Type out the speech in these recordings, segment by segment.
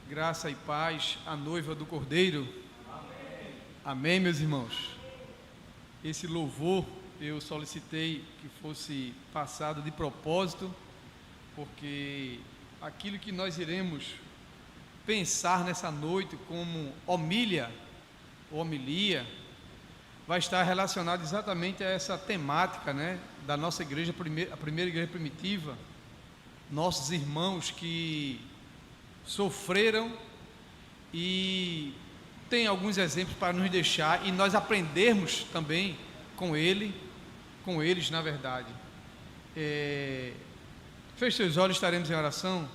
Graça e paz à noiva do Cordeiro. Amém. Amém, meus irmãos. Esse louvor eu solicitei que fosse passado de propósito, porque aquilo que nós iremos pensar nessa noite como homilia ou homilia vai estar relacionado exatamente a essa temática, da nossa igreja, a primeira igreja primitiva, nossos irmãos que sofreram e tem alguns exemplos para nos deixar e nós aprendermos também com eles, na verdade. Feche seus olhos, estaremos em oração,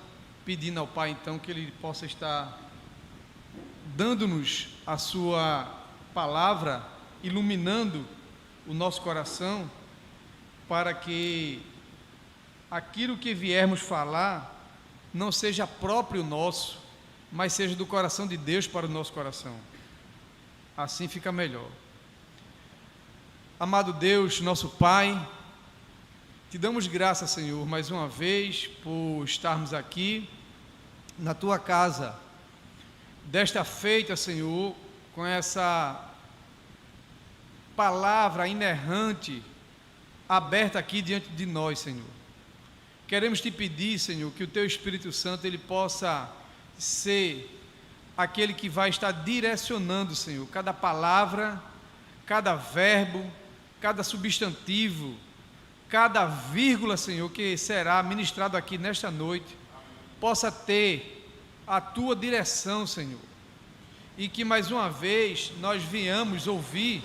pedindo ao Pai então que Ele possa estar dando-nos a sua palavra, iluminando o nosso coração, para que aquilo que viermos falar não seja próprio nosso, mas seja do coração de Deus para o nosso coração. Assim fica melhor. Amado Deus, nosso Pai, te damos graças, Senhor, mais uma vez por estarmos aqui na Tua casa, desta feita, Senhor, com essa palavra inerrante aberta aqui diante de nós, Senhor. Queremos te pedir, Senhor, que o Teu Espírito Santo ele possa ser aquele que vai estar direcionando, Senhor, cada palavra, cada verbo, cada substantivo, cada vírgula, Senhor, que será ministrado aqui nesta noite, possa ter a Tua direção, Senhor, e que mais uma vez nós venhamos ouvir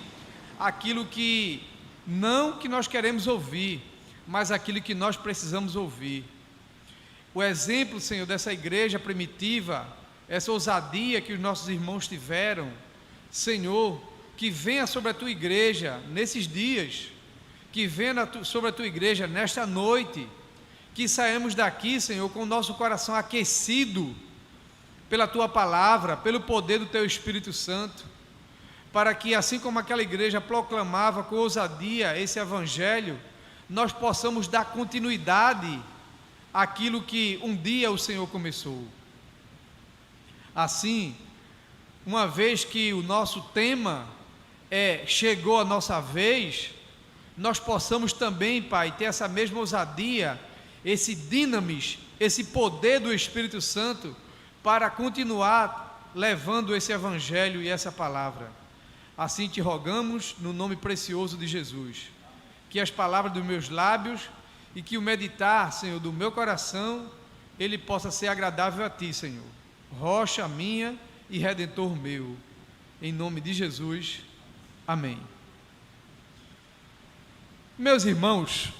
aquilo que não que nós queremos ouvir, mas aquilo que nós precisamos ouvir. O exemplo, Senhor, dessa igreja primitiva, essa ousadia que os nossos irmãos tiveram, Senhor, que venha sobre a Tua igreja nesses dias, que venha sobre a Tua igreja nesta noite, que saímos daqui, Senhor, com o nosso coração aquecido pela Tua palavra, pelo poder do Teu Espírito Santo, para que assim como aquela igreja proclamava com ousadia esse evangelho, nós possamos dar continuidade àquilo que um dia o Senhor começou. Assim, uma vez que o nosso tema chegou a nossa vez, nós possamos também, Pai, ter essa mesma ousadia, esse dinamis, esse poder do Espírito Santo, para continuar levando esse evangelho e essa palavra. Assim te rogamos, no nome precioso de Jesus, que as palavras dos meus lábios e que o meditar, Senhor, do meu coração, ele possa ser agradável a Ti, Senhor, rocha minha e redentor meu, em nome de Jesus, amém. Meus irmãos,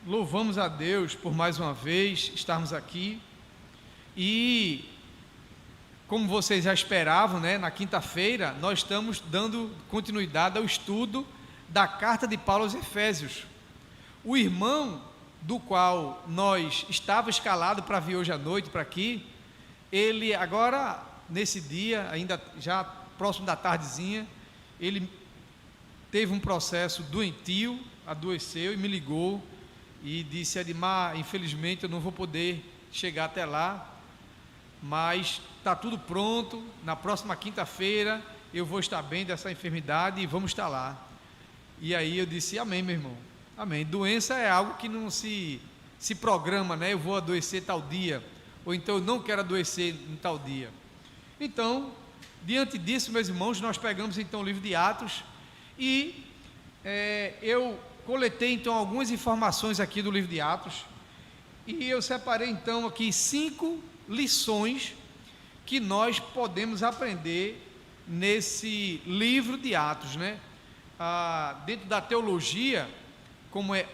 louvamos a Deus por mais uma vez estarmos aqui e, como vocês já esperavam, na quinta-feira, nós estamos dando continuidade ao estudo da carta de Paulo aos Efésios. O irmão do qual nós estava escalado para vir hoje à noite para aqui, ele agora, nesse dia, ainda já próximo da tardezinha, ele teve um processo doentio, adoeceu e me ligou e disse: Edmar, infelizmente eu não vou poder chegar até lá, mas está tudo pronto, na próxima quinta-feira eu vou estar bem dessa enfermidade e vamos estar lá. E aí eu disse: amém, meu irmão, amém. Doença é algo que não se programa, eu vou adoecer tal dia, ou então eu não quero adoecer em tal dia. Então, diante disso, meus irmãos, nós pegamos então o livro de Atos e eu coletei então algumas informações aqui do livro de Atos e eu separei então aqui 5 lições que nós podemos aprender nesse livro de Atos, dentro da teologia, como é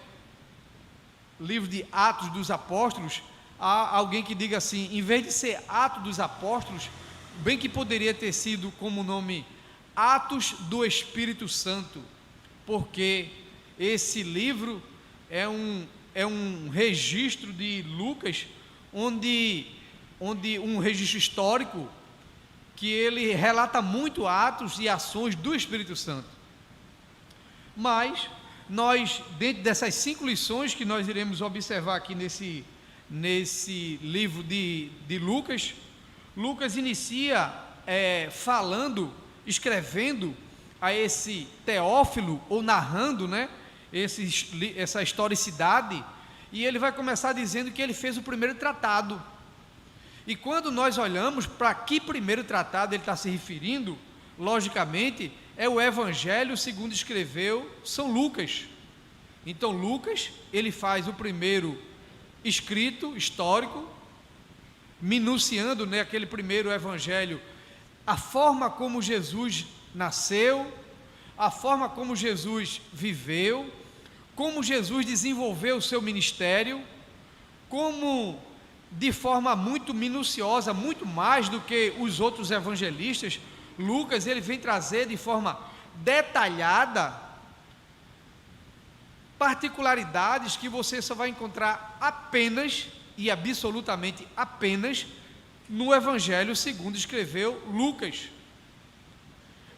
livro de Atos dos Apóstolos, há alguém que diga assim, em vez de ser Atos dos Apóstolos, bem que poderia ter sido como nome Atos do Espírito Santo, porque esse livro é um registro de Lucas, onde um registro histórico, que ele relata muito atos e ações do Espírito Santo. Mas nós, dentro dessas 5 lições que nós iremos observar aqui nesse livro de Lucas, Lucas inicia falando, escrevendo a esse Teófilo, ou narrando, né, essa historicidade, e ele vai começar dizendo que ele fez o primeiro tratado. E quando nós olhamos para que primeiro tratado ele está se referindo, logicamente, é o Evangelho segundo escreveu São Lucas. Então Lucas, ele faz o primeiro escrito histórico, minuciando, né, aquele primeiro evangelho, a forma como Jesus nasceu, a forma como Jesus viveu, como Jesus desenvolveu o seu ministério, como de forma muito minuciosa, muito mais do que os outros evangelistas, Lucas ele vem trazer de forma detalhada particularidades que você só vai encontrar apenas e absolutamente apenas no Evangelho segundo escreveu Lucas.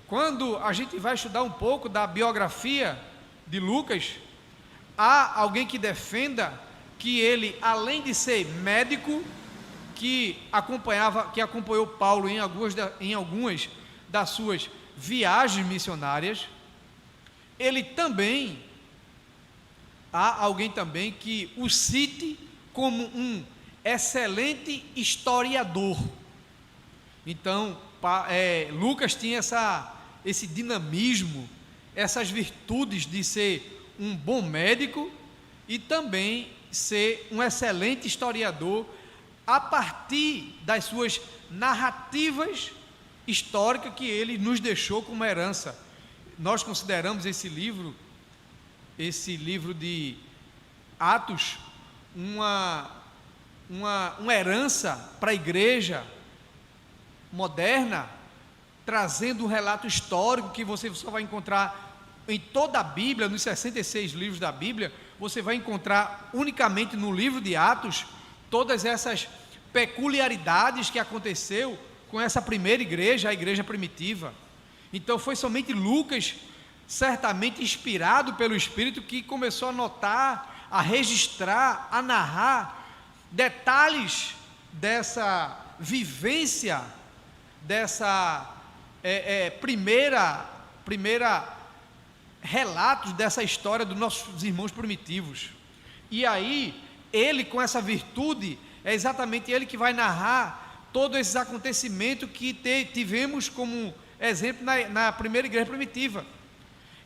Quando a gente vai estudar um pouco da biografia de Lucas, há alguém que defenda que ele, além de ser médico, que acompanhou Paulo em algumas das suas viagens missionárias, ele também, há alguém também que o cite como um excelente historiador. Então, Lucas tinha esse dinamismo, essas virtudes de ser um bom médico e também ser um excelente historiador a partir das suas narrativas históricas que ele nos deixou como herança. Nós consideramos esse livro de Atos, uma herança para a igreja moderna, trazendo um relato histórico que você só vai encontrar em toda a Bíblia, nos 66 livros da Bíblia, você vai encontrar unicamente no livro de Atos, todas essas peculiaridades que aconteceu com essa primeira igreja, a igreja primitiva. Então foi somente Lucas, certamente inspirado pelo Espírito, que começou a notar, a registrar, a narrar detalhes dessa vivência, dessa primeira relatos dessa história dos nossos irmãos primitivos. E aí, ele com essa virtude, é exatamente ele que vai narrar todos esses acontecimentos que tivemos como exemplo na primeira igreja primitiva.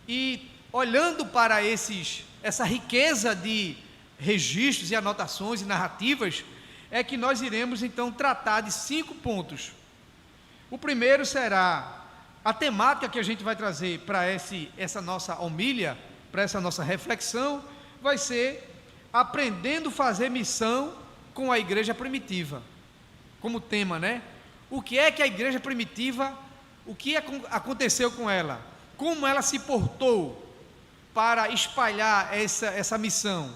E olhando para essa riqueza de registros e anotações e narrativas, é que nós iremos então tratar de 5 pontos. O primeiro será a temática que a gente vai trazer para essa nossa homilia, para essa nossa reflexão, vai ser aprendendo a fazer missão com a igreja primitiva, como tema, né? O que é que a igreja primitiva, o que aconteceu com ela? Como ela se portou para espalhar essa missão?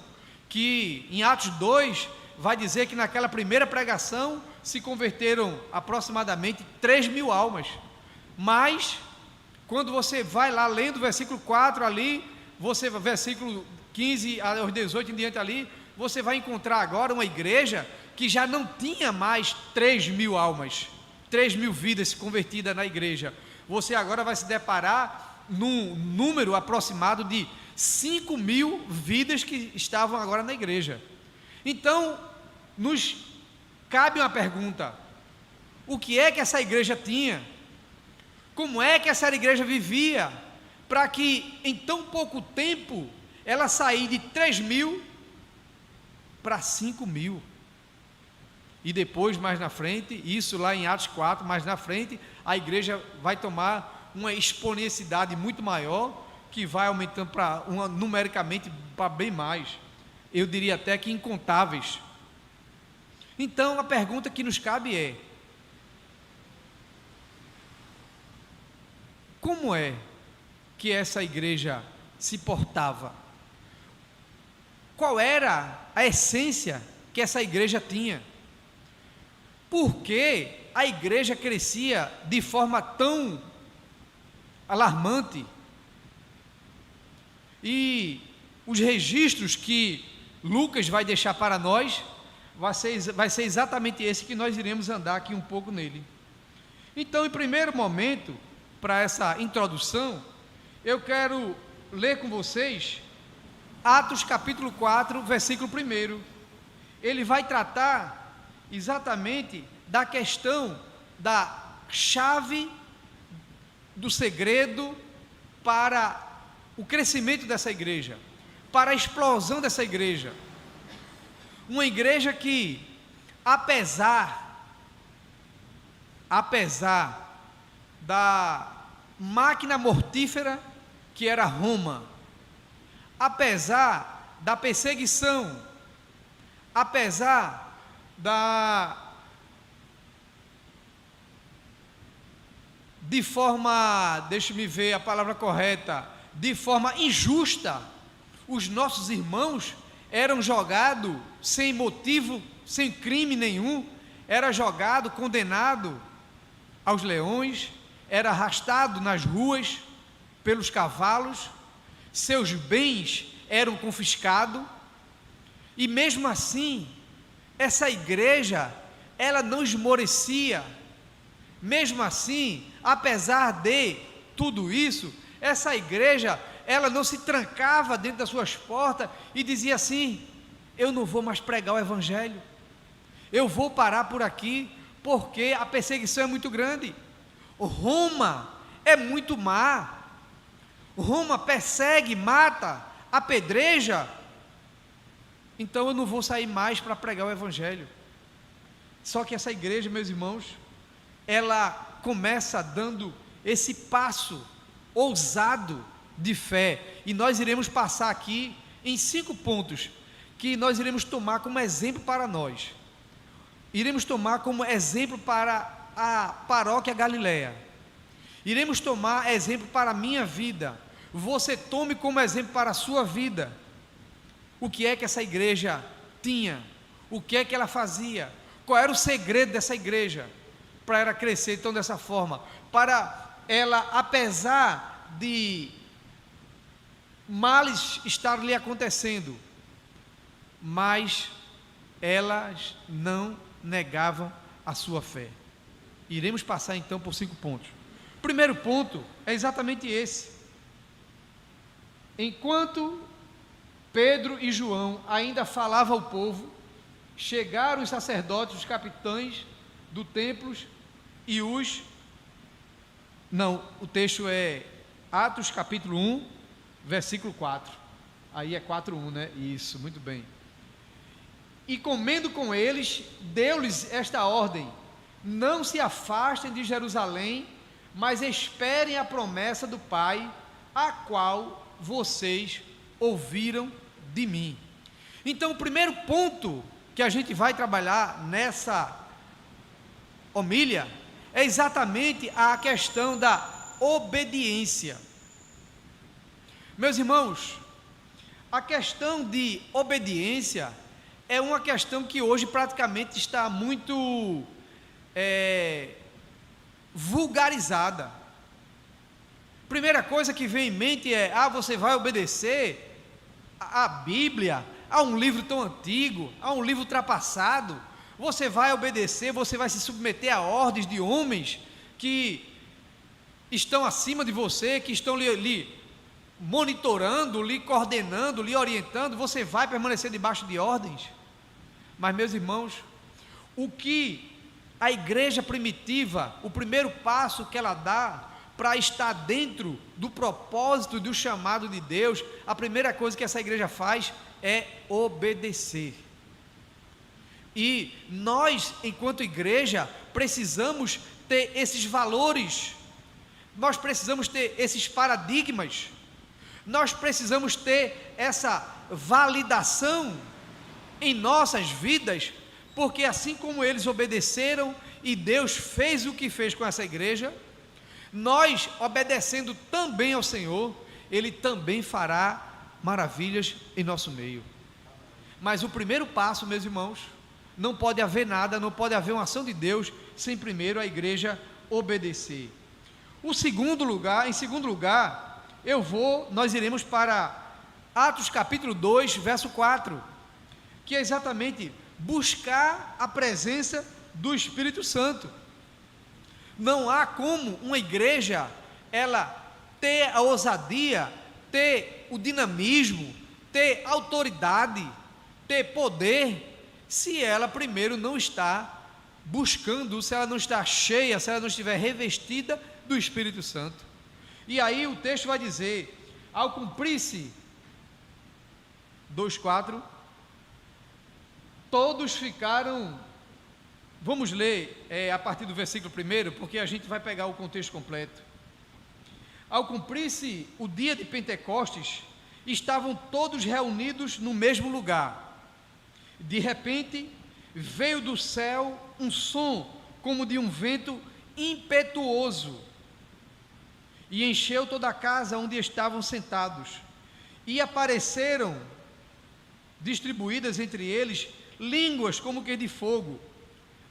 Que em Atos 2 vai dizer que naquela primeira pregação se converteram aproximadamente 3.000 almas. Mas, quando você vai lá lendo o versículo 4 ali, versículo 15 aos 18 em diante ali, você vai encontrar agora uma igreja que já não tinha mais 3.000 almas, 3.000 vidas convertidas na igreja. Você agora vai se deparar num número aproximado de 5.000 vidas que estavam agora na igreja. Então, nos cabe uma pergunta: o que é que essa igreja tinha? Como é que essa igreja vivia para que em tão pouco tempo ela sair de 3.000 para 5.000? E depois, mais na frente, isso lá em Atos 4, mais na frente, a igreja vai tomar uma exponencialidade muito maior, que vai aumentando numericamente para bem mais. Eu diria até que incontáveis. Então, a pergunta que nos cabe é: como é que essa igreja se portava? Qual era a essência que essa igreja tinha? Por que a igreja crescia de forma tão alarmante? E os registros que Lucas vai deixar para nós vai ser exatamente esse que nós iremos andar aqui um pouco nele. Então, em primeiro momento, para essa introdução, eu quero ler com vocês Atos capítulo 4, versículo 1. Ele vai tratar exatamente da questão da chave do segredo para o crescimento dessa igreja, para a explosão dessa igreja. Uma igreja que, apesar da máquina mortífera que era Roma, apesar da perseguição, apesar de forma, deixe-me ver a palavra correta, de forma injusta, os nossos irmãos eram jogados sem motivo, sem crime nenhum, era jogado, condenado aos leões, era arrastado nas ruas pelos cavalos, seus bens eram confiscados, e mesmo assim, essa igreja, ela não esmorecia. Mesmo assim, apesar de tudo isso, essa igreja, ela não se trancava dentro das suas portas e dizia assim: eu não vou mais pregar o evangelho, eu vou parar por aqui, porque a perseguição é muito grande. Roma é muito má, Roma persegue, mata, apedreja, então eu não vou sair mais para pregar o evangelho. Só que essa igreja, meus irmãos, ela começa dando esse passo ousado de fé, e nós iremos passar aqui em 5 pontos, que nós iremos tomar como exemplo para nós, iremos tomar como exemplo para a paróquia Galileia, iremos tomar exemplo para a minha vida, você tome como exemplo para a sua vida, o que é que essa igreja tinha, o que é que ela fazia, qual era o segredo dessa igreja, para ela crescer então dessa forma, para ela, apesar de males estar lhe acontecendo, mas elas não negavam a sua fé. Iremos passar então por 5 pontos. O primeiro ponto é exatamente esse: enquanto Pedro e João ainda falavam ao povo, chegaram os sacerdotes, os capitães do templo e o texto é Atos capítulo 1, versículo 4, aí é 4:1, né? Isso, muito bem. E comendo com eles, deu-lhes esta ordem: não se afastem de Jerusalém, mas esperem a promessa do Pai, a qual vocês ouviram de mim. Então, o primeiro ponto que a gente vai trabalhar nessa homília é exatamente a questão da obediência. Meus irmãos, a questão de obediência é uma questão que hoje praticamente está muito vulgarizada. Primeira coisa que vem em mente é: você vai obedecer a Bíblia, a um livro tão antigo, a um livro ultrapassado, você vai obedecer, você vai se submeter a ordens de homens que estão acima de você, que estão lhe monitorando, lhe coordenando, lhe orientando, você vai permanecer debaixo de ordens. Mas, meus irmãos, o que a igreja primitiva, o primeiro passo que ela dá para estar dentro do propósito, do chamado de Deus, a primeira coisa que essa igreja faz é obedecer. E nós, enquanto igreja, precisamos ter esses valores, nós precisamos ter esses paradigmas, nós precisamos ter essa validação em nossas vidas, porque assim como eles obedeceram e Deus fez o que fez com essa igreja, nós, obedecendo também ao Senhor, Ele também fará maravilhas em nosso meio. Mas o primeiro passo, meus irmãos, não pode haver nada, não pode haver uma ação de Deus sem primeiro a igreja obedecer. Em segundo lugar, nós iremos para Atos capítulo 2, verso 4, que é exatamente buscar a presença do Espírito Santo. Não há como uma igreja, ela ter a ousadia, ter o dinamismo, ter autoridade, ter poder, se ela primeiro não está buscando, se ela não está cheia, se ela não estiver revestida do Espírito Santo. E aí o texto vai dizer, ao cumprir-se 2:4, todos ficaram, vamos ler a partir do versículo 1, porque a gente vai pegar o contexto completo. Ao cumprir-se o dia de Pentecostes, estavam todos reunidos no mesmo lugar. De repente, veio do céu um som como de um vento impetuoso e encheu toda a casa onde estavam sentados, e apareceram distribuídas entre eles línguas como que de fogo,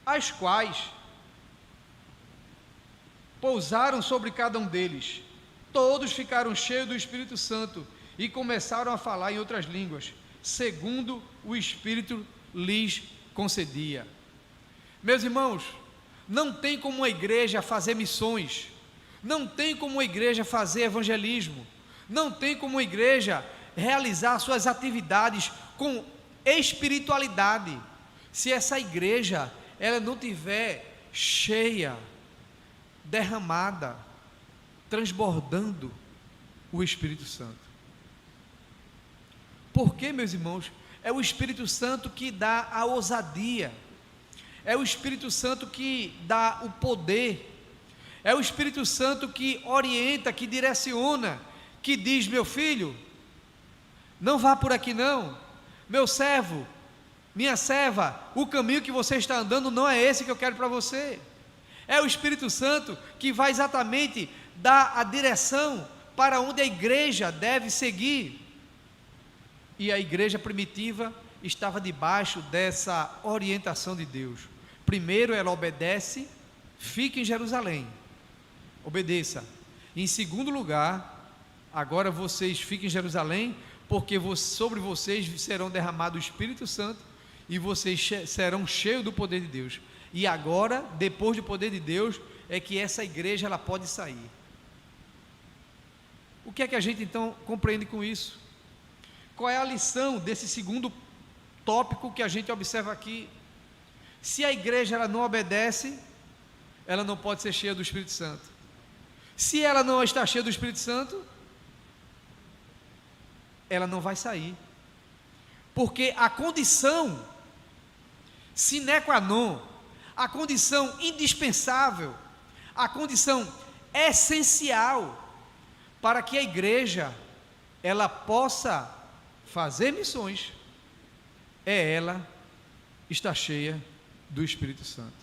as quais pousaram sobre cada um deles. Todos ficaram cheios do Espírito Santo e começaram a falar em outras línguas, segundo o Espírito lhes concedia. Meus irmãos, não tem como uma igreja fazer missões, não tem como uma igreja fazer evangelismo, não tem como uma igreja realizar suas atividades com espiritualidade, se essa igreja ela não tiver cheia, derramada, transbordando o Espírito Santo. Porque, meus irmãos, é o Espírito Santo que dá a ousadia, é o Espírito Santo que dá o poder, é o Espírito Santo que orienta, que direciona, que diz: meu filho, não vá por aqui não, meu servo, minha serva, o caminho que você está andando não é esse que eu quero para você. É o Espírito Santo que vai exatamente dar a direção para onde a igreja deve seguir. E a igreja primitiva estava debaixo dessa orientação de Deus. Primeiro ela obedece, fique em Jerusalém, obedeça. Em segundo lugar, agora vocês fiquem em Jerusalém, porque sobre vocês serão derramado o Espírito Santo, e vocês serão cheios do poder de Deus. E agora, depois do poder de Deus, é que essa igreja ela pode sair. O que é que a gente então compreende com isso? Qual é a lição desse segundo tópico que a gente observa aqui? Se a igreja ela não obedece, ela não pode ser cheia do Espírito Santo. Se ela não está cheia do Espírito Santo, ela não vai sair. Porque a condição sine qua non, a condição indispensável, a condição essencial para que a igreja ela possa fazer missões, é ela estar cheia do Espírito Santo.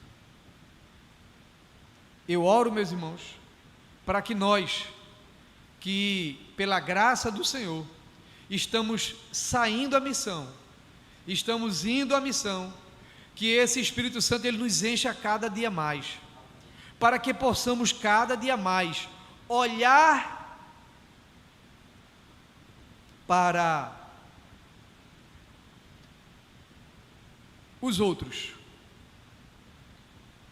Eu oro, meus irmãos, para que nós, que pela graça do Senhor, estamos saindo à missão, estamos indo à missão, que esse Espírito Santo ele nos enche a cada dia mais, para que possamos cada dia mais olhar para os outros,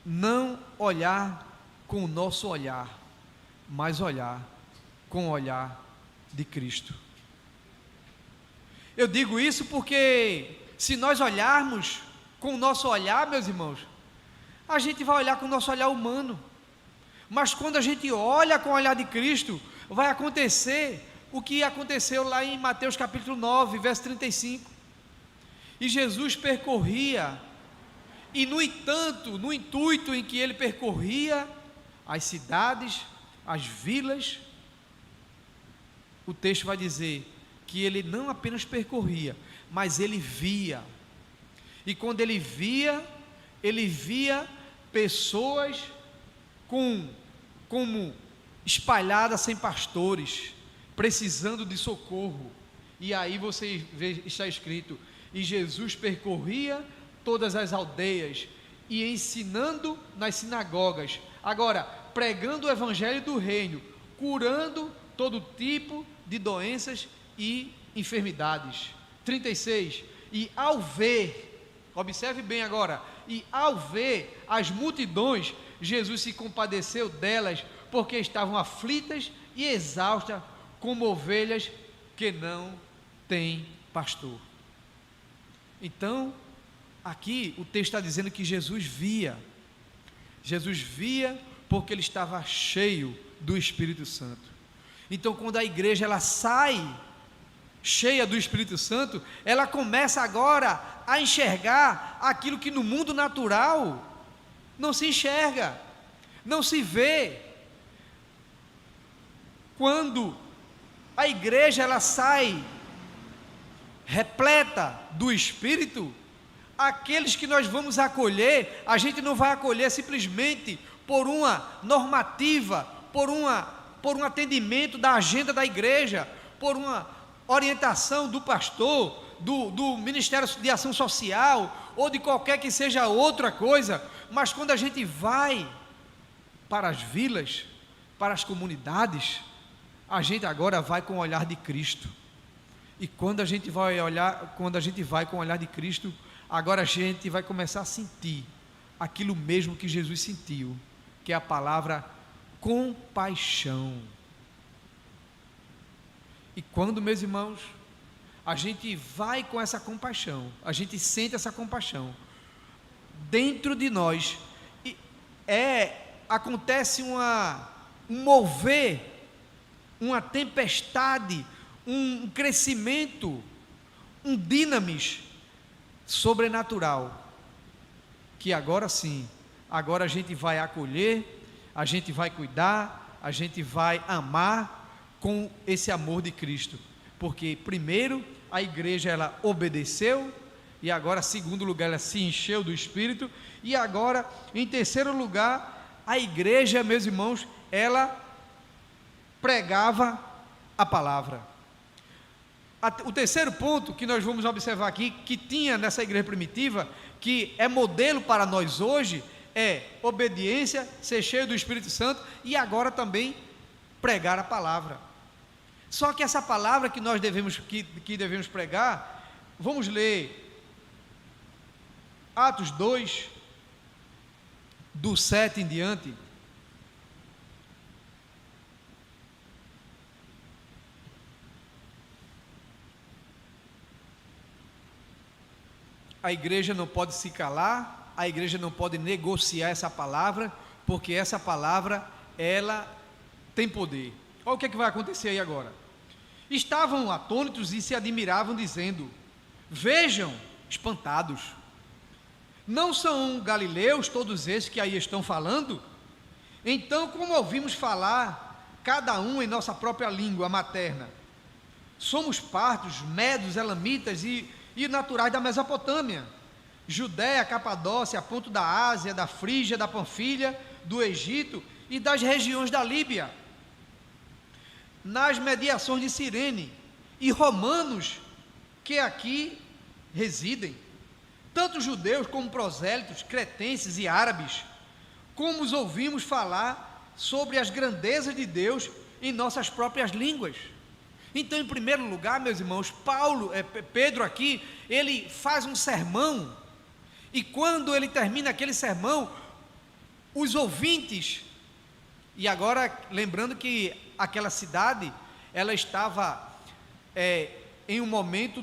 não olhar com o nosso olhar, mas olhar com o olhar de Cristo. Eu digo isso porque se nós olharmos com o nosso olhar, meus irmãos, a gente vai olhar com o nosso olhar humano, mas quando a gente olha com o olhar de Cristo, vai acontecer o que aconteceu lá em Mateus capítulo 9, verso 35, e Jesus percorria, e no entanto, no intuito em que ele percorria as cidades, as vilas, o texto vai dizer que ele não apenas percorria, mas ele via, e quando ele via pessoas como espalhadas sem pastores, precisando de socorro, e aí você vê, está escrito, e Jesus percorria todas as aldeias, e ensinando nas sinagogas, agora, pregando o evangelho do reino, curando todo tipo de doenças e enfermidades. 36, e ao ver Observe bem agora. E ao ver as multidões, Jesus se compadeceu delas, porque estavam aflitas e exaustas, como ovelhas que não têm pastor. Então, aqui o texto está dizendo que Jesus via porque ele estava cheio do Espírito Santo. Então, quando a igreja ela sai cheia do Espírito Santo, ela começa agora a enxergar aquilo que no mundo natural não se enxerga, não se vê. Quando a igreja ela sai repleta do Espírito, aqueles que nós vamos acolher, a gente não vai acolher simplesmente por uma normativa, por um atendimento da agenda da igreja, por uma orientação do pastor, do Ministério de Ação Social, ou de qualquer que seja outra coisa, mas quando a gente vai para as vilas, para as comunidades, a gente agora vai com o olhar de Cristo. E quando a gente vai com o olhar de Cristo, agora a gente vai começar a sentir aquilo mesmo que Jesus sentiu, que é a palavra compaixão. E quando, meus irmãos, a gente vai com essa compaixão, a gente sente essa compaixão dentro de nós, acontece um mover, uma tempestade, um crescimento, um dinamis sobrenatural, que agora sim, agora a gente vai acolher, a gente vai cuidar, a gente vai amar com esse amor de Cristo, porque primeiro a igreja ela obedeceu, e agora segundo lugar ela se encheu do Espírito, e agora em terceiro lugar a igreja, meus irmãos, ela pregava a palavra. O terceiro ponto que nós vamos observar aqui, que tinha nessa igreja primitiva, que é modelo para nós hoje, é obediência, ser cheio do Espírito Santo, e agora também pregar a palavra. Só que essa palavra que nós devemos pregar, vamos ler Atos 2, do 7 em diante. A igreja não pode se calar, a igreja não pode negociar essa palavra, porque essa palavra, ela tem poder. Olha o que é que vai acontecer aí agora. Estavam atônitos e se admiravam, dizendo: vejam, espantados, não são galileus todos esses que aí estão falando? Então, como ouvimos falar, cada um em nossa própria língua materna? Somos partos, medos, elamitas e naturais da Mesopotâmia, Judéia, Capadócia, ponto da Ásia, da Frígia, da Panfilha, do Egito e das regiões da Líbia, nas mediações de Cirene, e romanos que aqui residem, tanto judeus como prosélitos, cretenses e árabes, como os ouvimos falar sobre as grandezas de Deus em nossas próprias línguas. Então, em primeiro lugar, meus irmãos, Pedro aqui, ele faz um sermão, e quando ele termina aquele sermão, os ouvintes, e agora lembrando que aquela cidade, ela estava em um momento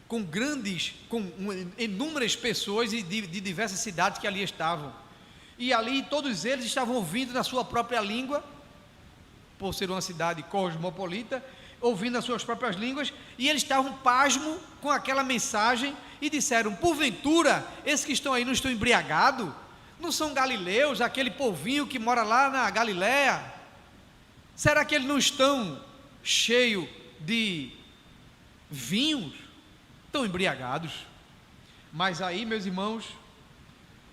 com inúmeras pessoas de diversas cidades que ali estavam, e ali todos eles estavam ouvindo na sua própria língua, por ser uma cidade cosmopolita, ouvindo as suas próprias línguas, e eles estavam pasmos com aquela mensagem, e disseram: porventura, esses que estão aí não estão embriagados? Não são galileus, aquele povinho que mora lá na Galiléia? Será que eles não estão cheios de vinhos? Estão embriagados? Mas aí, meus irmãos,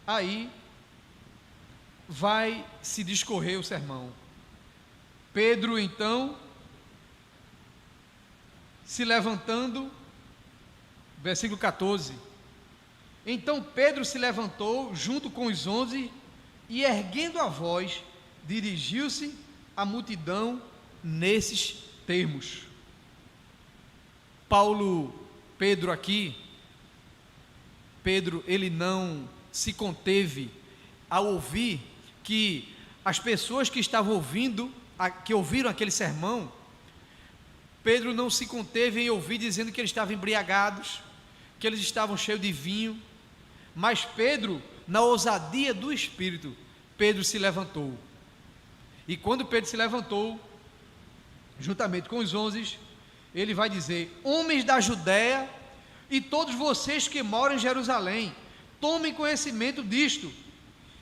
aí vai se discorrer o sermão. Pedro, então, se levantando, versículo 14, então Pedro se levantou junto com os 11 e, erguendo a voz, dirigiu-se à multidão nesses termos. Pedro aqui, Pedro, ele não se conteve ao ouvir que as pessoas que estavam ouvindo, que ouviram aquele sermão, Pedro não se conteve em ouvir dizendo que eles estavam embriagados, que eles estavam cheios de vinho, mas Pedro, na ousadia do Espírito, Pedro se levantou. E quando Pedro se levantou, juntamente com os 11, ele vai dizer: homens da Judéia e todos vocês que moram em Jerusalém, tomem conhecimento disto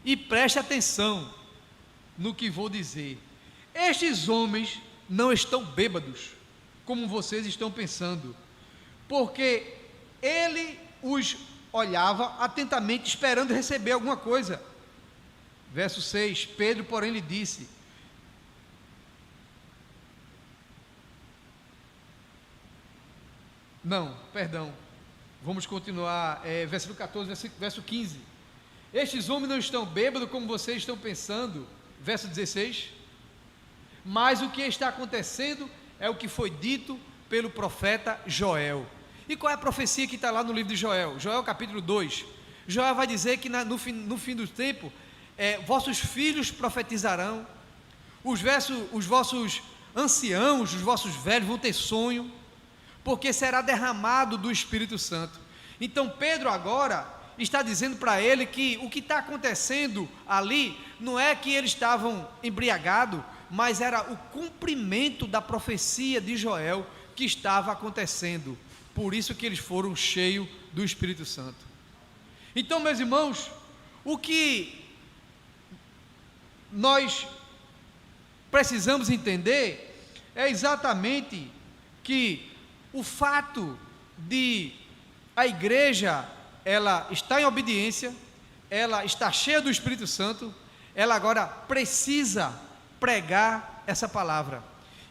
e prestem atenção no que vou dizer. Estes homens não estão bêbados, como vocês estão pensando, porque ele os olhava atentamente, esperando receber alguma coisa. Verso 6, Pedro, porém, lhe disse: não, perdão, vamos continuar, versículo 14, verso 15, estes homens não estão bêbados como vocês estão pensando. Verso 16, mas o que está acontecendo é o que foi dito pelo profeta Joel. E qual é a profecia que está lá no livro de Joel? Joel capítulo 2, Joel vai dizer que no fim do tempo, vossos filhos profetizarão, os vossos anciãos, os vossos velhos vão ter sonho, porque será derramado do Espírito Santo. Então Pedro agora está dizendo para ele que o que está acontecendo ali, não é que eles estavam embriagados, mas era o cumprimento da profecia de Joel que estava acontecendo, por isso que eles foram cheios do Espírito Santo. Então, meus irmãos, o que nós precisamos entender é exatamente que o fato de a igreja, ela está em obediência, ela está cheia do Espírito Santo, ela agora precisa pregar essa palavra,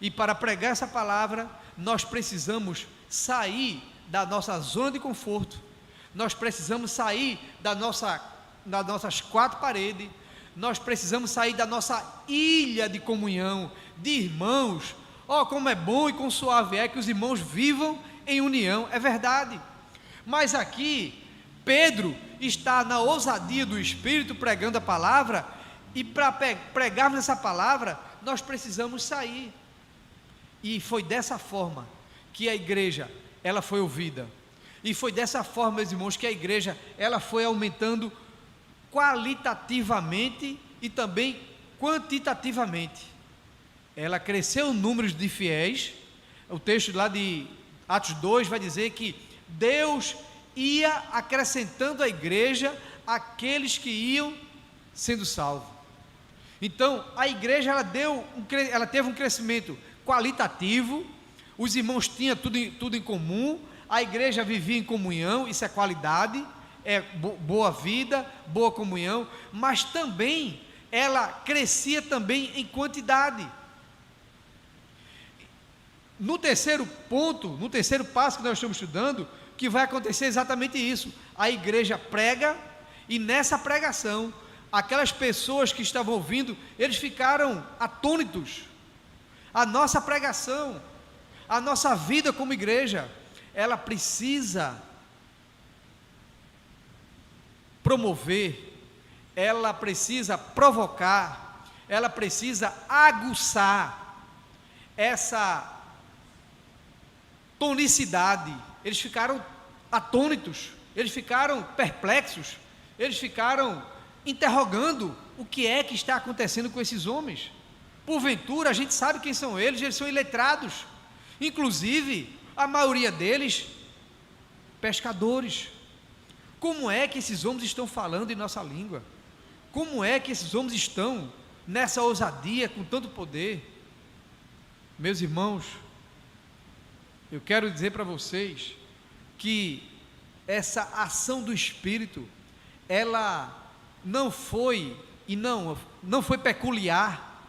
e para pregar essa palavra, nós precisamos sair da nossa zona de conforto, nós precisamos sair das nossas quatro paredes, nós precisamos sair da nossa ilha de comunhão, de irmãos. Como é bom e quão suave é que os irmãos vivam em união, é verdade, mas aqui, Pedro está na ousadia do Espírito pregando a palavra, e para pregarmos essa palavra, nós precisamos sair, e foi dessa forma que a igreja, ela foi ouvida, e foi dessa forma, meus irmãos, que a igreja, ela foi aumentando qualitativamente e também quantitativamente, ela cresceu em números de fiéis. O texto lá de Atos 2 vai dizer que Deus ia acrescentando à igreja aqueles que iam sendo salvos. Então a igreja, ela teve um crescimento qualitativo, os irmãos tinham tudo em comum, a igreja vivia em comunhão, isso é qualidade, é boa vida, boa comunhão, mas também ela crescia também em quantidade. No terceiro ponto, no terceiro passo que nós estamos estudando, que vai acontecer exatamente isso, a igreja prega, e nessa pregação, aquelas pessoas que estavam ouvindo, eles ficaram atônitos. A nossa pregação, a nossa vida como igreja, ela precisa promover, ela precisa provocar, ela precisa aguçar essa tonicidade. Eles ficaram atônitos, eles ficaram perplexos, eles ficaram interrogando o que é que está acontecendo com esses homens. Porventura, a gente sabe quem são eles são iletrados, inclusive a maioria deles pescadores. Como é que esses homens estão falando em nossa língua? Como é que esses homens estão nessa ousadia com tanto poder? Meus irmãos, eu quero dizer para vocês que essa ação do Espírito, ela não foi peculiar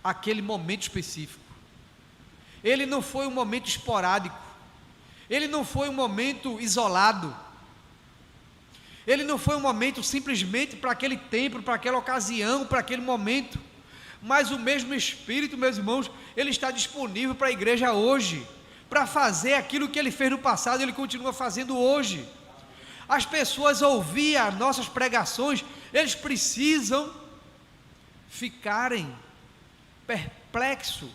àquele momento específico. Ele não foi um momento esporádico, ele não foi um momento isolado, ele não foi um momento simplesmente para aquele tempo, para aquela ocasião, para aquele momento, mas o mesmo Espírito, meus irmãos, ele está disponível para a igreja hoje, para fazer aquilo que ele fez no passado, ele continua fazendo hoje. as pessoas ouvir as nossas pregações, eles precisam ficarem perplexos.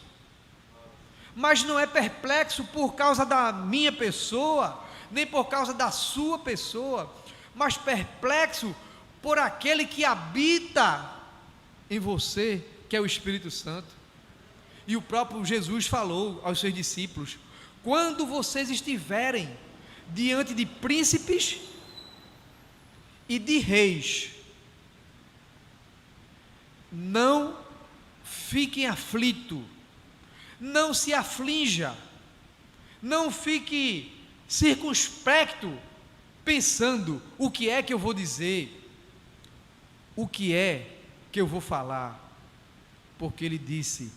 Mas não é perplexo por causa da minha pessoa, nem por causa da sua pessoa, mas perplexo por aquele que habita em você, que é o Espírito Santo. E o próprio Jesus falou aos seus discípulos: quando vocês estiverem diante de príncipes e de reis, não fiquem aflitos, não se aflinja, não fique circunspecto, pensando: o que é que eu vou dizer, o que é que eu vou falar, porque ele disse: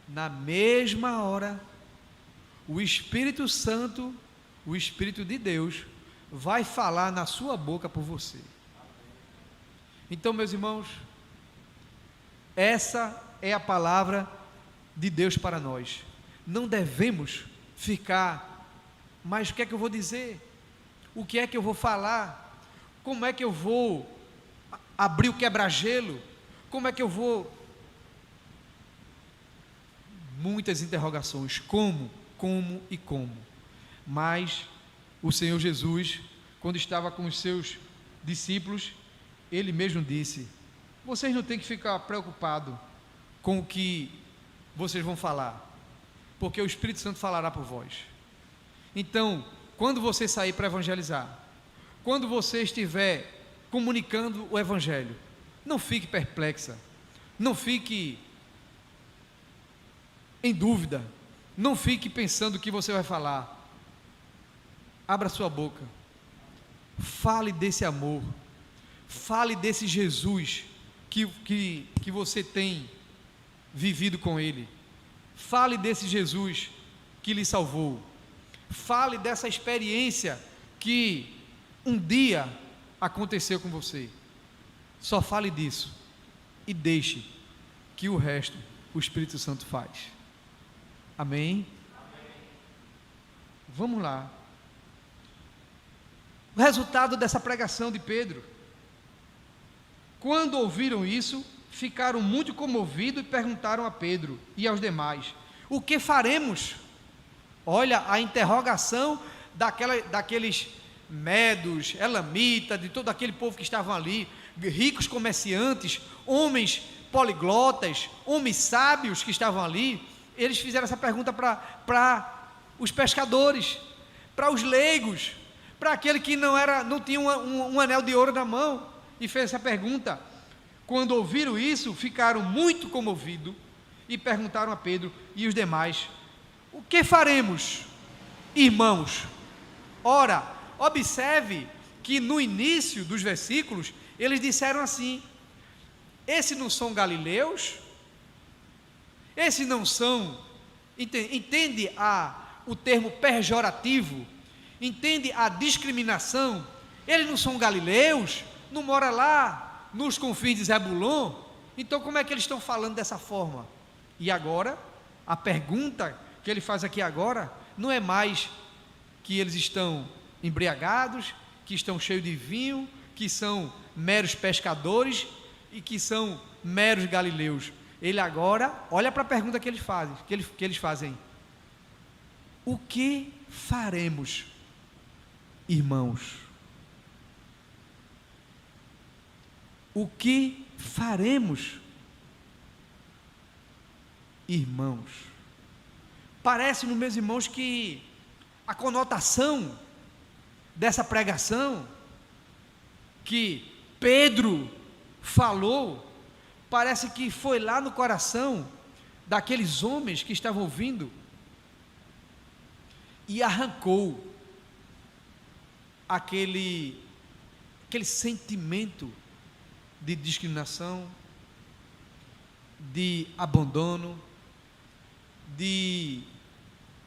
na mesma hora, o Espírito Santo, o Espírito de Deus, vai falar na sua boca por você. Então, meus irmãos, essa é a palavra de Deus para nós. Não devemos ficar: mas o que é que eu vou dizer? O que é que eu vou falar? Como é que eu vou abrir o quebra-gelo? Como é que eu vou? Muitas interrogações: como, e como. Mas o Senhor Jesus, quando estava com os seus discípulos, ele mesmo disse: vocês não têm que ficar preocupados com o que vocês vão falar, porque o Espírito Santo falará por vós. Então, quando você sair para evangelizar, quando você estiver comunicando o Evangelho, não fique perplexa, não fique em dúvida, não fique pensando o que você vai falar. Abra sua boca, fale desse amor, fale desse Jesus que você tem vivido com Ele, fale desse Jesus que lhe salvou, fale dessa experiência que um dia aconteceu com você. Só fale disso e deixe que o resto o Espírito Santo faz. Amém? Vamos lá. O resultado dessa pregação de Pedro: quando ouviram isso, ficaram muito comovidos e perguntaram a Pedro e aos demais: o que faremos? Olha a interrogação daqueles medos, elamitas, de todo aquele povo que estavam ali, ricos comerciantes, homens poliglotas, homens sábios que estavam ali. Eles fizeram essa pergunta para os pescadores, para os leigos, para aquele que não tinha um anel de ouro na mão, e fez essa pergunta. Quando ouviram isso, ficaram muito comovidos e perguntaram a Pedro e os demais: o que faremos, irmãos? Ora, observe que no início dos versículos, eles disseram assim: esses não são galileus? Esses não são, entende o termo pejorativo? Entende a discriminação? Eles não são galileus? Não moram lá nos confins de Zebulon? Então como é que eles estão falando dessa forma? E agora, a pergunta que ele faz aqui agora, não é mais que eles estão embriagados, que estão cheios de vinho, que são meros pescadores e que são meros galileus. Ele agora, olha para a pergunta que eles fazem: o que faremos, irmãos? O que faremos, irmãos? Parece-me, meus irmãos, que a conotação dessa pregação que Pedro falou, parece que foi lá no coração daqueles homens que estavam ouvindo e arrancou aquele sentimento de discriminação, de abandono, de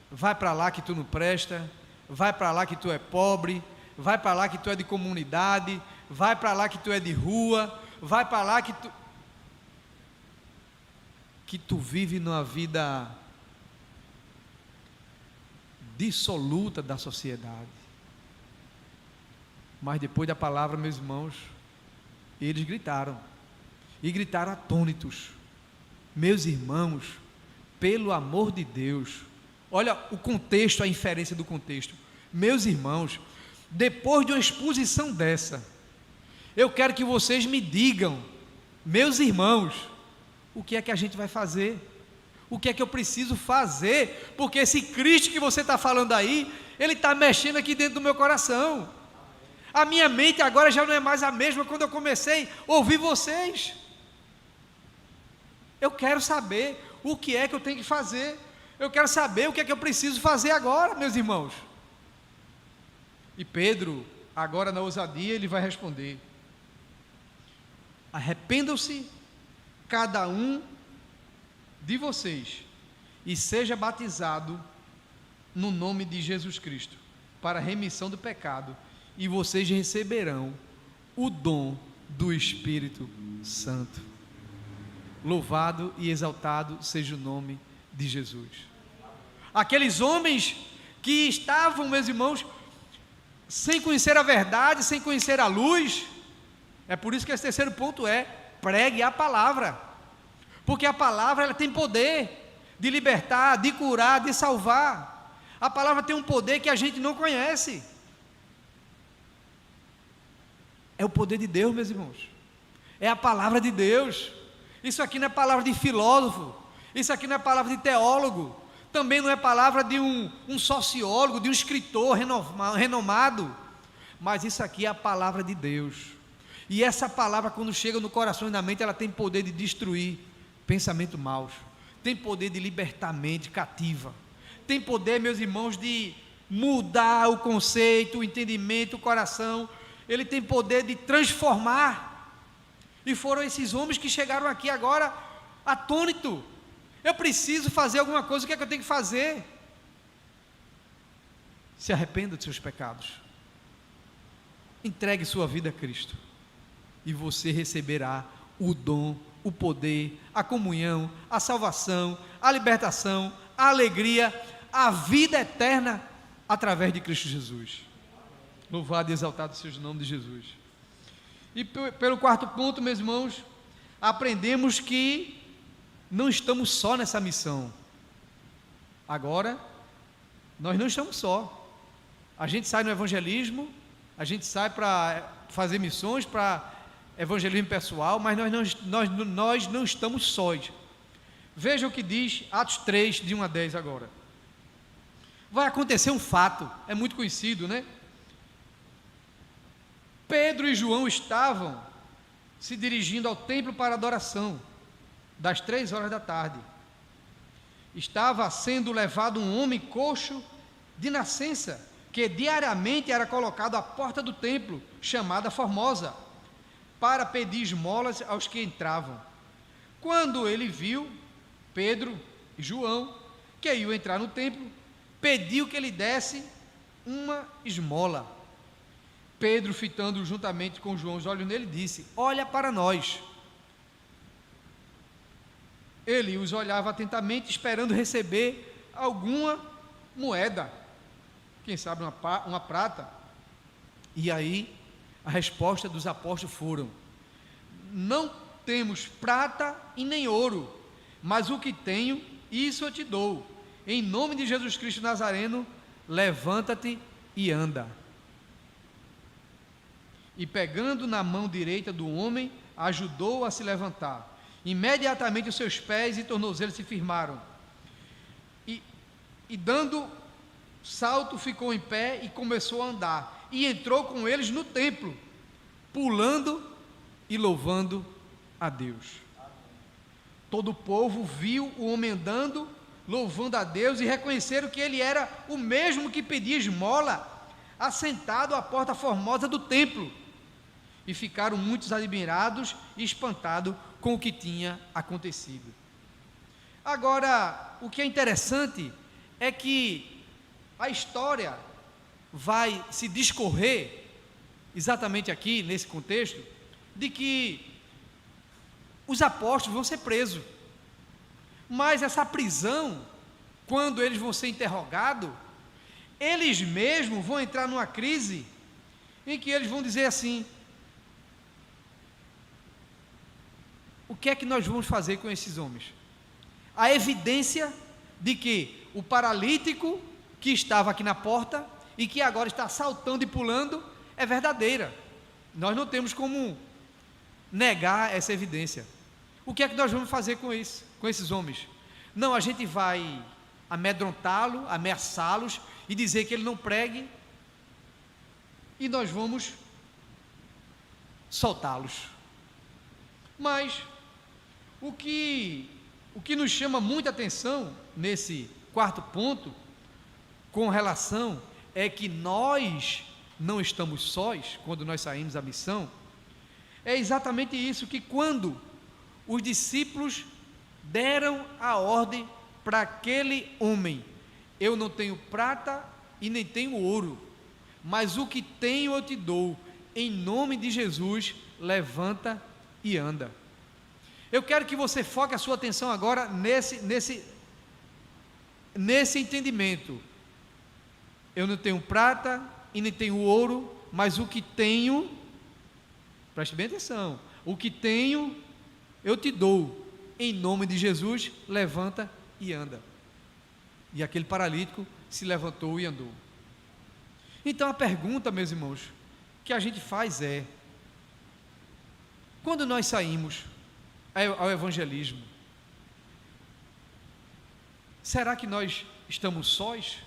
vai para lá que tu não presta, vai para lá que tu é pobre, vai para lá que tu é de comunidade, vai para lá que tu é de rua, vai para lá que tu vive numa vida dissoluta da sociedade. Mas depois da palavra, meus irmãos, eles gritaram, e gritaram atônitos: meus irmãos, pelo amor de Deus, olha o contexto, a inferência do contexto, meus irmãos, depois de uma exposição dessa, eu quero que vocês me digam, meus irmãos, o que é que a gente vai fazer? O que é que eu preciso fazer? Porque esse Cristo que você está falando aí, ele está mexendo aqui dentro do meu coração. A minha mente agora já não é mais a mesma quando eu comecei a ouvir vocês. Eu quero saber o que é que eu tenho que fazer. Eu quero saber o que é que eu preciso fazer agora, meus irmãos. E Pedro, agora na ousadia, ele vai responder: arrependam-se cada um de vocês e seja batizado no nome de Jesus Cristo para a remissão do pecado, e vocês receberão o dom do Espírito Santo. Louvado e exaltado seja o nome de Jesus. Aqueles homens que estavam, meus irmãos, sem conhecer a verdade, sem conhecer a luz, é por isso que esse terceiro ponto é: pregue a palavra, porque a palavra ela tem poder de libertar, de curar, de salvar. A palavra tem um poder que a gente não conhece. É o poder de Deus, meus irmãos, é a palavra de Deus. Isso aqui não é palavra de filósofo, isso aqui não é palavra de teólogo, também não é palavra de um sociólogo, de um escritor renomado, mas isso aqui é a palavra de Deus. E essa palavra, quando chega no coração e na mente, ela tem poder de destruir pensamentos maus, tem poder de libertar a mente cativa, tem poder, meus irmãos, de mudar o conceito, o entendimento, o coração. Ele tem poder de transformar. E foram esses homens que chegaram aqui agora atônitos. Eu preciso fazer alguma coisa, o que é que eu tenho que fazer? Se arrependa de seus pecados, entregue sua vida a Cristo, e você receberá o dom, o poder, a comunhão, a salvação, a libertação, a alegria, a vida eterna através de Cristo Jesus. Louvado e exaltado seja o nome de Jesus. E pelo quarto ponto, meus irmãos, aprendemos que não estamos só nessa missão. Agora, nós não estamos só. A gente sai no evangelismo, a gente sai para fazer missões, para evangelismo pessoal, mas nós não estamos sós. Veja o que diz Atos 3, de 1 a 10 agora. Vai acontecer um fato, é muito conhecido, né? Pedro e João estavam se dirigindo ao templo para adoração, das 3 horas da tarde. Estava sendo levado um homem coxo de nascença, que diariamente era colocado à porta do templo, chamada Formosa, para pedir esmolas aos que entravam. Quando ele viu Pedro e João, que iam entrar no templo, pediu que lhe desse uma esmola. Pedro, fitando juntamente com João os olhos nele, disse: olha para nós. Ele os olhava atentamente, esperando receber alguma moeda, quem sabe uma prata. E aí a resposta dos apóstolos foram: não temos prata e nem ouro, mas o que tenho, isso eu te dou. Em nome de Jesus Cristo Nazareno, levanta-te e anda. E pegando na mão direita do homem, ajudou-o a se levantar. Imediatamente os seus pés e tornozelos se firmaram, e dando salto ficou em pé e começou a andar, e entrou com eles no templo, pulando e louvando a Deus. Todo o povo viu o homem andando, louvando a Deus, e reconheceram que ele era o mesmo que pedia esmola, assentado à porta formosa do templo. E ficaram muitos admirados e espantados com o que tinha acontecido. Agora, o que é interessante é que a história vai se discorrer, exatamente aqui, nesse contexto, de que os apóstolos vão ser presos. Mas essa prisão, quando eles vão ser interrogados, eles mesmos vão entrar numa crise em que eles vão dizer assim: o que é que nós vamos fazer com esses homens? A evidência de que o paralítico que estava aqui na porta e que agora está saltando e pulando é verdadeira. Nós não temos como negar essa evidência. O que é que nós vamos fazer com isso, com esses homens? Não, a gente vai amedrontá-lo, ameaçá-los e dizer que ele não pregue, e nós vamos soltá-los. Mas o que nos chama muita atenção nesse quarto ponto, com relação, é que nós não estamos sós quando nós saímos à missão. É exatamente isso, que quando os discípulos deram a ordem para aquele homem: eu não tenho prata e nem tenho ouro, mas o que tenho eu te dou, em nome de Jesus, levanta e anda. Eu quero que você foque a sua atenção agora nesse entendimento. Eu não tenho prata e nem tenho ouro, mas o que tenho, preste bem atenção, o que tenho eu te dou, em nome de Jesus, levanta e anda. E aquele paralítico se levantou e andou. Então a pergunta, meus irmãos, que a gente faz é: quando nós saímos ao evangelismo, será que nós estamos sós?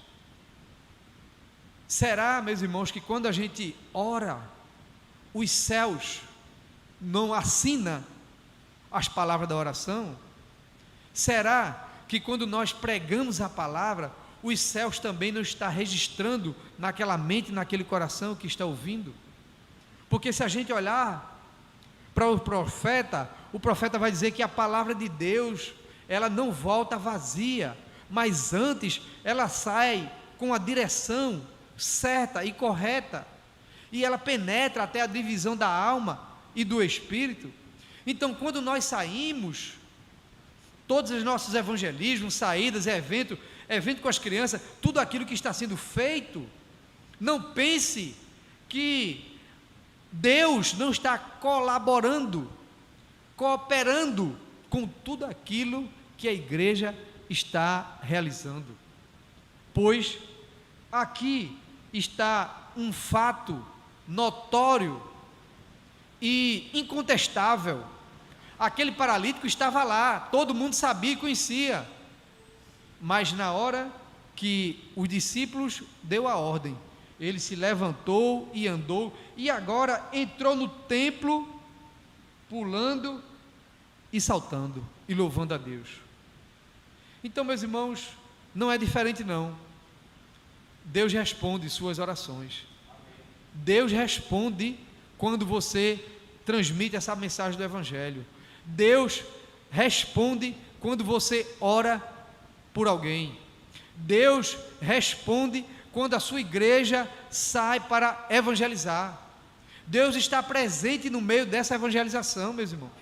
Será, meus irmãos, que quando a gente ora, os céus não assinam as palavras da oração? Será que quando nós pregamos a palavra, os céus também não estão registrando naquela mente, naquele coração que está ouvindo? Porque se a gente olhar para o profeta vai dizer que a palavra de Deus, ela não volta vazia, mas antes ela sai com a direção certa e correta, e ela penetra até a divisão da alma e do espírito. Então, quando nós saímos, todos os nossos evangelismos, saídas, evento com as crianças, tudo aquilo que está sendo feito, não pense que Deus não está colaborando, cooperando com tudo aquilo que a igreja está realizando, pois aqui está um fato notório e incontestável. Aquele paralítico estava lá, todo mundo sabia e conhecia, mas na hora que os discípulos deu a ordem, ele se levantou e andou, e agora entrou no templo, pulando e saltando, e louvando a Deus. Então, meus irmãos, não é diferente não. Deus responde suas orações. Deus responde quando você transmite essa mensagem do Evangelho. Deus responde quando você ora por alguém. Deus responde quando a sua igreja sai para evangelizar. Deus está presente no meio dessa evangelização, meus irmãos.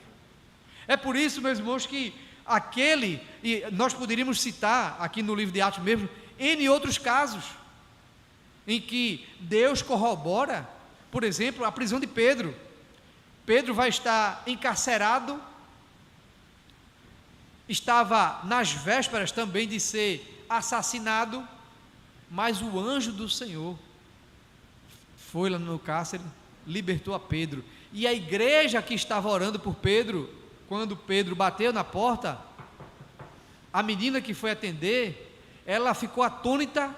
É por isso, meus irmãos, que e nós poderíamos citar aqui no livro de Atos mesmo, em outros casos, em que Deus corrobora, por exemplo, a prisão de Pedro. Pedro vai estar encarcerado, estava nas vésperas também de ser assassinado, mas o anjo do Senhor foi lá no cárcere, libertou a Pedro, e a igreja que estava orando por Pedro, quando Pedro bateu na porta, a menina que foi atender, ela ficou atônita,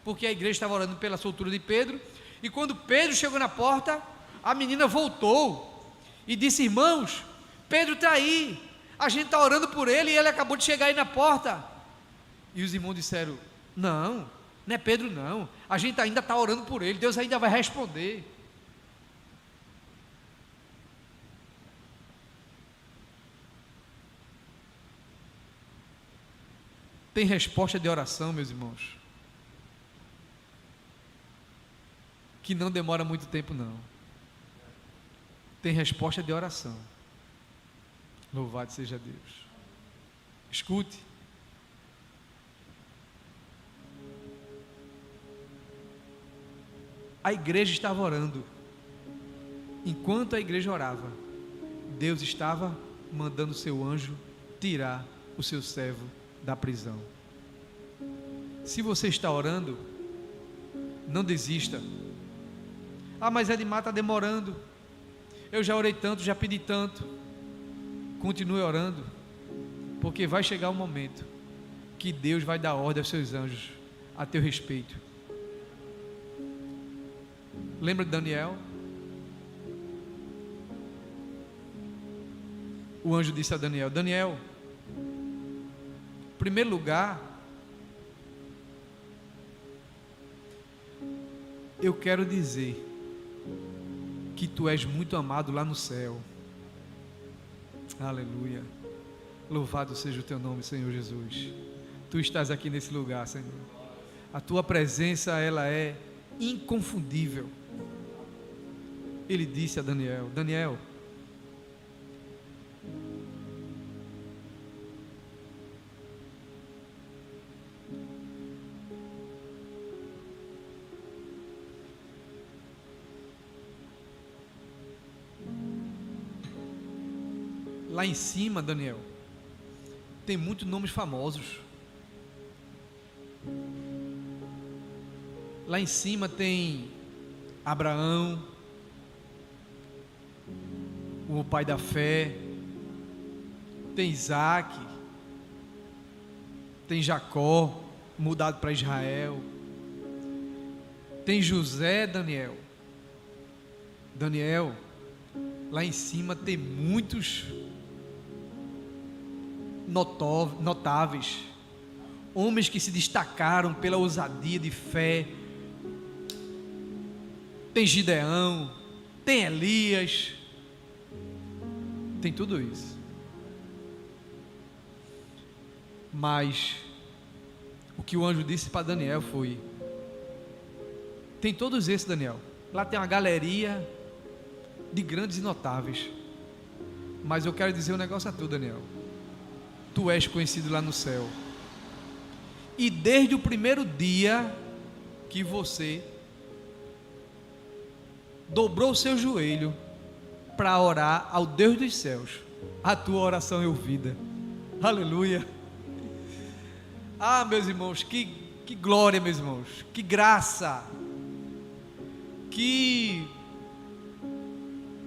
porque a igreja estava orando pela soltura de Pedro, e quando Pedro chegou na porta, a menina voltou, e disse: irmãos, Pedro está aí, a gente está orando por ele, e ele acabou de chegar aí na porta. E os irmãos disseram: não é Pedro não, a gente ainda está orando por ele, Deus ainda vai responder. Tem resposta de oração, meus irmãos, que não demora muito tempo não. Tem resposta de oração. Louvado seja Deus. Escute. A igreja estava orando, enquanto a igreja orava, Deus estava mandando seu anjo tirar o seu servo da prisão. Se você está orando, não desista. Ah, mas Edmar está demorando, eu já orei tanto, já pedi tanto. Continue orando, porque vai chegar um momento que Deus vai dar ordem aos seus anjos a teu respeito. Lembra de Daniel? O anjo disse a Daniel: Daniel, em primeiro lugar, eu quero dizer que tu és muito amado lá no céu. Aleluia. Louvado seja o teu nome, Senhor Jesus. Tu estás aqui nesse lugar, Senhor. A tua presença, ela é inconfundível. Ele disse a Daniel: Daniel, lá em cima, Daniel, tem muitos nomes famosos. Lá em cima tem Abraão, o pai da fé, tem Isaac, tem Jacó, mudado para Israel, tem José, Daniel, lá em cima tem muitos notáveis, homens que se destacaram pela ousadia de fé. Tem Gideão, tem Elias, tem tudo isso. Mas o que o anjo disse para Daniel foi: tem todos esses, Daniel. Lá tem uma galeria de grandes e notáveis, mas eu quero dizer um negócio a tu, Daniel. Tu és conhecido lá no céu, e desde o primeiro dia que você dobrou o seu joelho para orar ao Deus dos céus, a tua oração é ouvida. Aleluia. Ah, meus irmãos, que glória, meus irmãos, que graça, que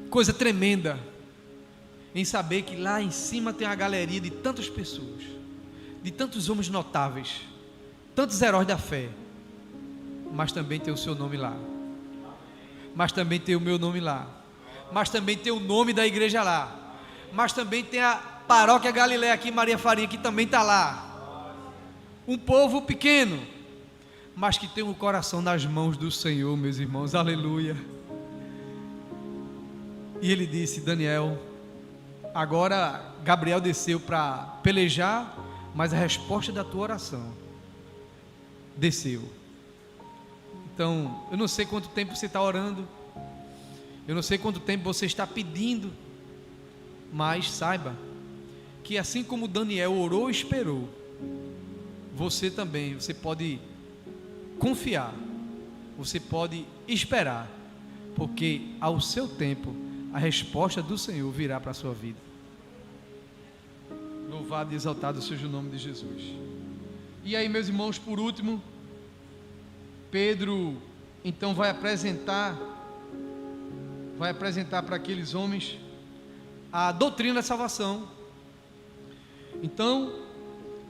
coisa tremenda em saber que lá em cima tem uma galeria de tantas pessoas, de tantos homens notáveis, tantos heróis da fé, mas também tem o seu nome lá, mas também tem o meu nome lá, mas também tem o nome da igreja lá, mas também tem a paróquia Galileia aqui, Maria Farinha, que também está lá. Um povo pequeno, mas que tem o coração nas mãos do Senhor, meus irmãos. Aleluia. E ele disse: Daniel, agora Gabriel desceu para pelejar, mas a resposta da tua oração desceu. Então, eu não sei quanto tempo você está orando, eu não sei quanto tempo você está pedindo, mas saiba que assim como Daniel orou e esperou, você também, você pode confiar, você pode esperar, porque ao seu tempo a resposta do Senhor virá para a sua vida. Louvado e exaltado seja o nome de Jesus. E aí, meus irmãos, por último, Pedro então vai apresentar para aqueles homens a doutrina da salvação. Então,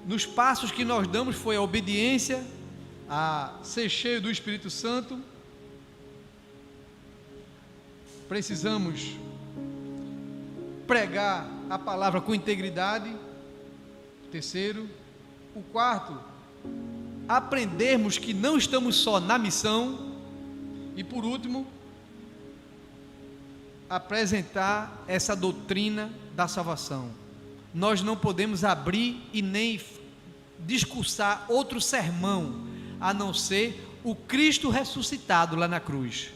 nos passos que nós damos foi a obediência, a ser cheio do Espírito Santo. Precisamos pregar a palavra com integridade. Terceiro. O quarto, aprendermos que não estamos só na missão. E por último, apresentar essa doutrina da salvação. Nós não podemos abrir e nem discursar outro sermão, a não ser o Cristo ressuscitado lá na cruz,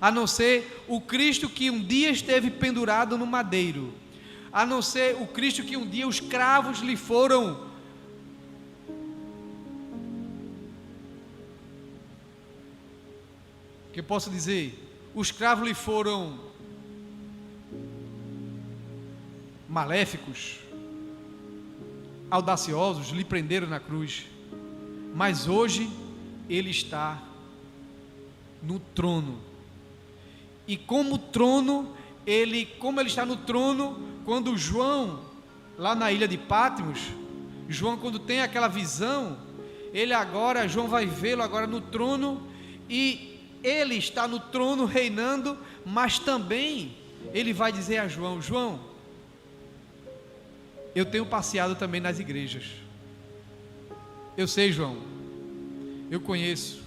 a não ser o Cristo que um dia esteve pendurado no madeiro, a não ser o Cristo que um dia os cravos lhe foram que eu posso dizer, os cravos lhe foram maléficos, audaciosos, lhe prenderam na cruz, mas hoje ele está no trono. E como ele está no trono, quando João, lá na ilha de Patmos, João, quando tem aquela visão, João vai vê-lo agora no trono, e ele está no trono reinando, mas também ele vai dizer a João: João, eu tenho passeado também nas igrejas. Eu sei, João, eu conheço.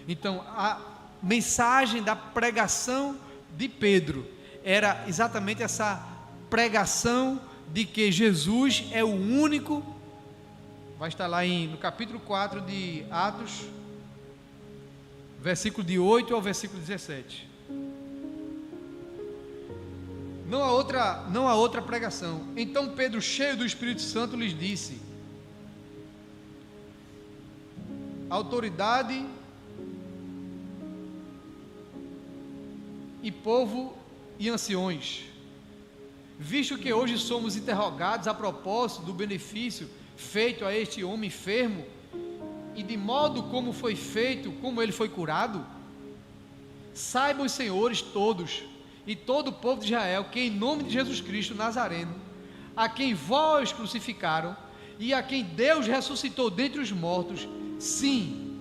Então, a mensagem da pregação de Pedro era exatamente essa pregação de que Jesus é o único. Vai estar lá no capítulo 4 de Atos, versículo de 8 ao versículo 17. Não há outra pregação. Então Pedro, cheio do Espírito Santo, lhes disse: autoridade e povo e anciões, visto que hoje somos interrogados a propósito do benefício feito a este homem enfermo, e de modo como foi feito, como ele foi curado, saibam os senhores todos, e todo o povo de Israel, que em nome de Jesus Cristo Nazareno, a quem vós crucificaram, e a quem Deus ressuscitou dentre os mortos, sim,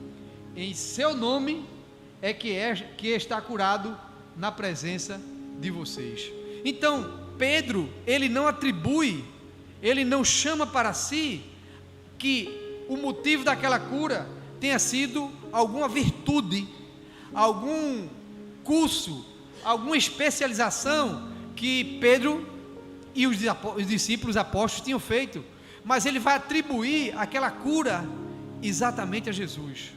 em seu nome é que está curado na presença de vocês. Então, Pedro, ele não atribui, ele não chama para si que o motivo daquela cura tenha sido alguma virtude, algum curso, alguma especialização que Pedro e os discípulos apóstolos tinham feito, mas ele vai atribuir aquela cura exatamente a Jesus.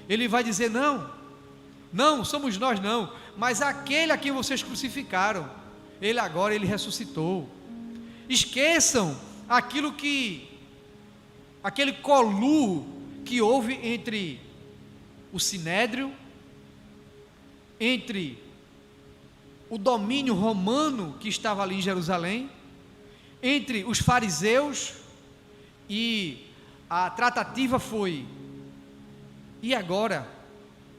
Ele vai dizer: não somos nós não, mas aquele a quem vocês crucificaram, ele ressuscitou. Esqueçam aquele coluo que houve entre o Sinédrio, entre o domínio romano que estava ali em Jerusalém, entre os fariseus, e a tratativa foi: e agora,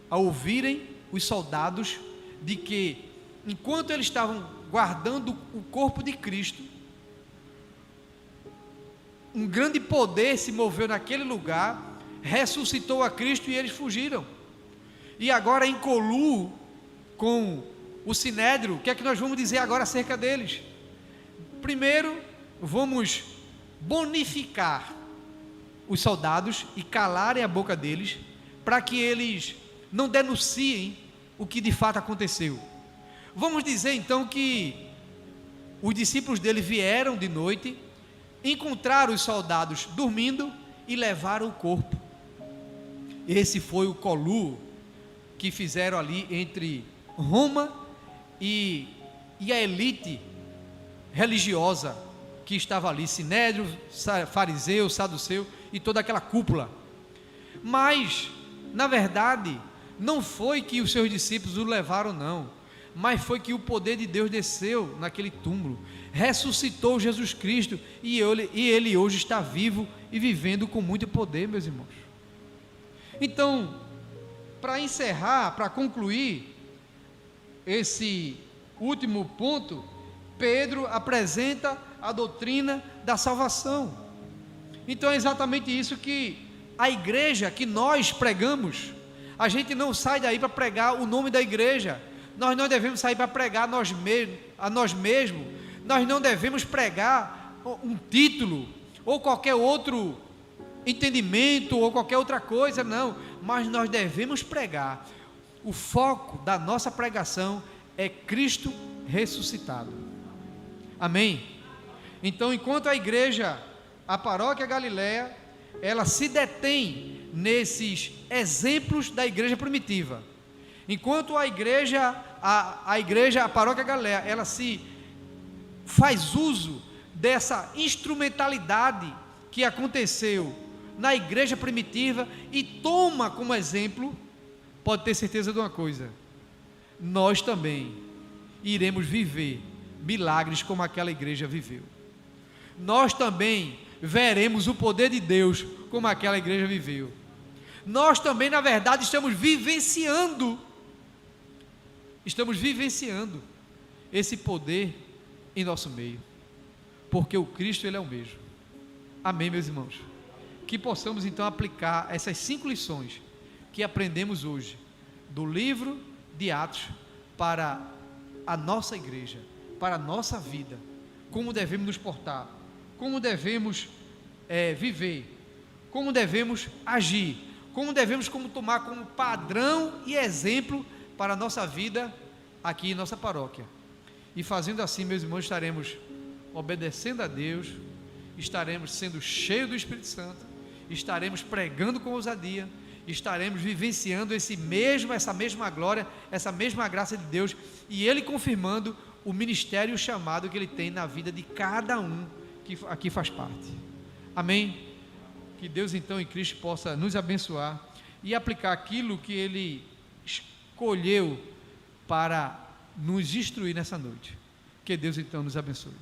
ao ouvirem os soldados de que, enquanto eles estavam guardando o corpo de Cristo, um grande poder se moveu naquele lugar, ressuscitou a Cristo, e eles fugiram. E agora, em coluo com o Sinédrio, o que é que nós vamos dizer agora acerca deles? Primeiro, vamos bonificar os soldados e calarem a boca deles, para que eles não denunciem o que de fato aconteceu. Vamos dizer então que os discípulos dele vieram de noite, encontraram os soldados dormindo e levaram o corpo. Esse foi o coluo que fizeram ali entre Roma e a elite religiosa que estava ali, Sinédrio, fariseu, saduceu e toda aquela cúpula. Mas, na verdade, não foi que os seus discípulos o levaram, não, mas foi que o poder de Deus desceu naquele túmulo, ressuscitou Jesus Cristo, e ele hoje está vivo e vivendo com muito poder, meus irmãos. Então, para encerrar, para concluir esse último ponto, Pedro apresenta a doutrina da salvação. Então é exatamente isso que a igreja, que nós pregamos. A gente não sai daí para pregar o nome da igreja, nós não devemos sair para pregar a nós mesmos, nós não devemos pregar um título, ou qualquer outro entendimento, ou qualquer outra coisa, não, mas nós devemos pregar. O foco da nossa pregação é Cristo ressuscitado. Amém? Então, enquanto a igreja, a paróquia Galileia, ela se detém nesses exemplos da igreja primitiva, enquanto a paróquia Galileia, ela se faz uso dessa instrumentalidade que aconteceu na igreja primitiva e toma como exemplo, pode ter certeza de uma coisa: nós também iremos viver milagres como aquela igreja viveu. Nós também veremos o poder de Deus como aquela igreja viveu. Nós também, na verdade, estamos vivenciando esse poder em nosso meio, porque o Cristo, Ele é o mesmo. Amém, meus irmãos? Que possamos então aplicar essas 5 lições que aprendemos hoje do livro de Atos para a nossa igreja, para a nossa vida, como devemos nos portar, como devemos viver, como devemos agir, como devemos tomar como padrão e exemplo para a nossa vida aqui em nossa paróquia. E fazendo assim, meus irmãos, estaremos obedecendo a Deus, estaremos sendo cheios do Espírito Santo, estaremos pregando com ousadia, estaremos vivenciando essa mesma glória, essa mesma graça de Deus, e Ele confirmando o ministério e o chamado que Ele tem na vida de cada um que aqui faz parte. Amém? Que Deus então em Cristo possa nos abençoar e aplicar aquilo que Ele escolheu para nos instruir nessa noite. Que Deus então nos abençoe.